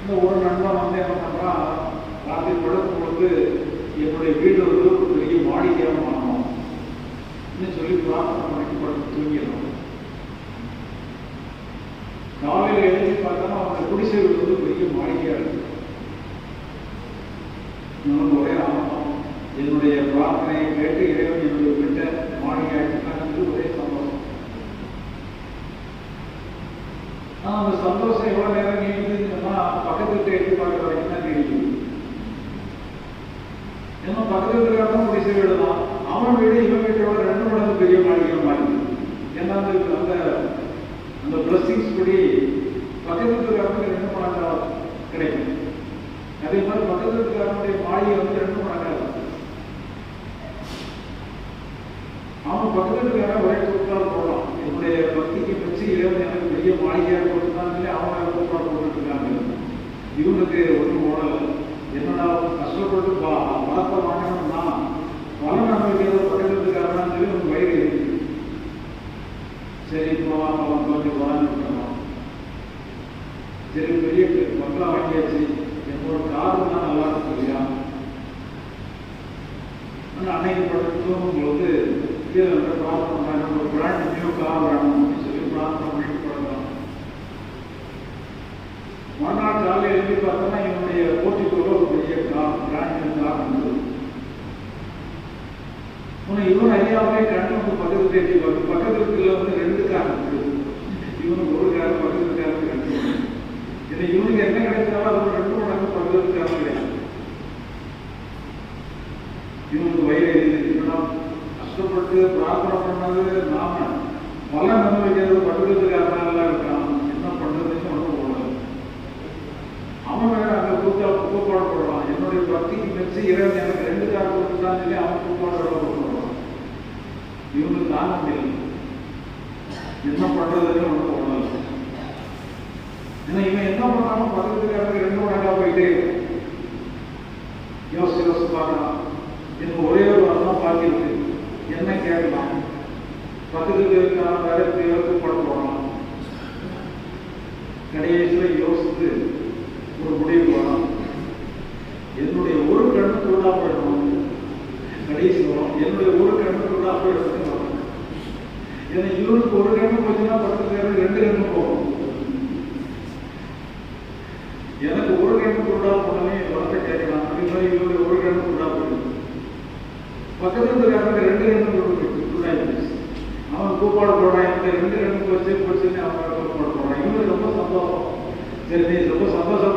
இந்த ஒரு நண்பன் வந்து என்ன பண்ணுறான், ராத்திரி படுக்கும் பொழுது என்னுடைய வீடு வந்து ஒரு பெரிய வாடிக்கையாக மாறணும் சொல்லி பிரார்த்தனை பண்ணிட்டு படுத்து தூங்கிடணும். காலையில் எழுதி பார்த்தோன்னா அவங்க குடிசை வீடு வந்து பெரிய வாடிக்கையாக இருக்கு. நமக்கு ஒரே ஆனந்தம், என்னுடைய பிரார்த்தனையை கேட்டு இறைவன் என்னுடைய வீட்டை மாளிகையாக்கிட்டாங்க, ஒரே சந்தோஷம். ஆனால் அந்த சந்தோஷம் எவ்வளோ நேரம் நீடிக்குதுன்னா பக்கத்து எட்டி பார்க்குற வரைக்கும் தான் நீடிக்குது. ஏன்னா பக்கத்தில் இருக்கிறவங்க குடிசை வீடு தான், அவன் வீடு இவன் வீட்டோட 2 மடங்கு பெரிய மாளிகை மாறிடுது. ஏன்னா அந்த அந்த பிளஸிங்ஸ் படி பக்கத்தில் இருக்கிறவங்க 2 மடங்கு கிடைக்கும். அதே மாதிரி பக்கத்தில் இருக்கிறவனுடைய மாளிகை வந்து 2 மடங்கு. அவன் பக்கத்தில் இருக்கிறவங்க ஒரே கூட்டால் போடலாம், என்னுடைய பக்திக்கு வச்சு இறைவன் எனக்கு பெரிய மாளிகையாக கொடுத்துதான் சொல்லி அவங்க கூட்டால் போட்டுட்டு இருக்காங்க. இவனுக்கு ஒன்றும் போடலை. என்னடா கஷ்டப்பட்டு பலத்தை வாங்கணும்னா பல நம்பிக்கையோட பக்கத்தில் இருக்காருன்னு சொல்லி உங்க வயிறு இருக்கு. சரி போகலாம் பலம் கொஞ்சம் வாங்கிக்கலாம். சரி பெரிய பங்களா வாங்கியாச்சு, என்னோட காரு தான் நல்லா இருக்கு இல்லையா. ஆனால் அன்னைக்கு படுத்தும்போது பிரார்த்தனை ஒரு பிராண்ட் நியூ கார் வேணும் அப்படின்னு சொல்லி பிரார்த்தனை பண்ணிட்டு படுக்கலாம். மறுநாள் காலையில் எழுதி பார்த்தோன்னா என்னுடைய போட்டிக்கோட ஒரு பெரிய கார், பிராண்ட் நியூ கார் இருந்தது. இவன் அறியாமலே கண்ணு வந்து பக்கத்து தேடி வருது. பக்கத்துல வந்து 2 கார் இருக்குது. இவனுக்கு ஒரு கார், பக்கத்து காருக்கு 2. ஏன்னா இவனுக்கு என்ன கிடைச்சாலும் அது 2 மடங்கு பக்கத்து கார் கிடையாது. இவனுக்கு வயிறு எரியுதுன்னா கஷ்டப்பட்டு பிரார்த்தனை பண்ணது நாம பல நம்பிக்கிறது பக்கத்து காரனாலாம் இருக்கான். என்ன பண்றதுன்னு ஒன்றும் போடல. அவன் வேற அங்கே கூப்பாடு போடுறான். என்னுடைய பக்திக்கு மெச்சு இறைவன் எனக்கு 2 கார் கொடுத்துட்டான்னு சொல்லி அவன் கூப்பாடு போடுறான். இவனுக்கு தாங்க முடியல, என்ன பண்றதுன்னு ஒன்றும் போடல. ஏன்னா இவன் என்ன பண்ணாலும் பக்கத்துக்காரங்க 2 மடங்கா போயிட்டே இருக்கும். யோசிச்சு பார்க்கலாம், எனக்கு ஒரே ஒரு வரலாம் பாக்கியிருக்கு, என்ன கேட்கலாம், பக்கத்துக்கு இருக்கான வேற கூப்பாடு போடலாம். கடைசியில் யோசித்து ஒரு முடிவு வரும், என்னுடைய ஒரு கண்ணு கூட போயிடணும். கடைசி வரும், என்னுடைய ஒரு கண்ணு கூட போயிடணும். ஏன்னா இவனுக்கு ஒரு கண்ணு போச்சுன்னா பக்கத்துல 2 கண்ணு போகும். எனக்கு ஒரு கண்ணு கூட போனே வரத்தை கேட்கலாம். அதே மாதிரி இவனுடைய ஒரு கண்ணு கூட போயிடும். பக்கத்துல இருக்காங்க 2 கண்ணு கூட அவன் கூப்பாடு போடுறான். இந்த 2 கண்ணு போச்சுன்னு அவன் கூப்பாடு போடுறான். இவனுக்கு ரொம்ப சந்தோஷம். சரி நீ ரொம்ப சந்தோஷம்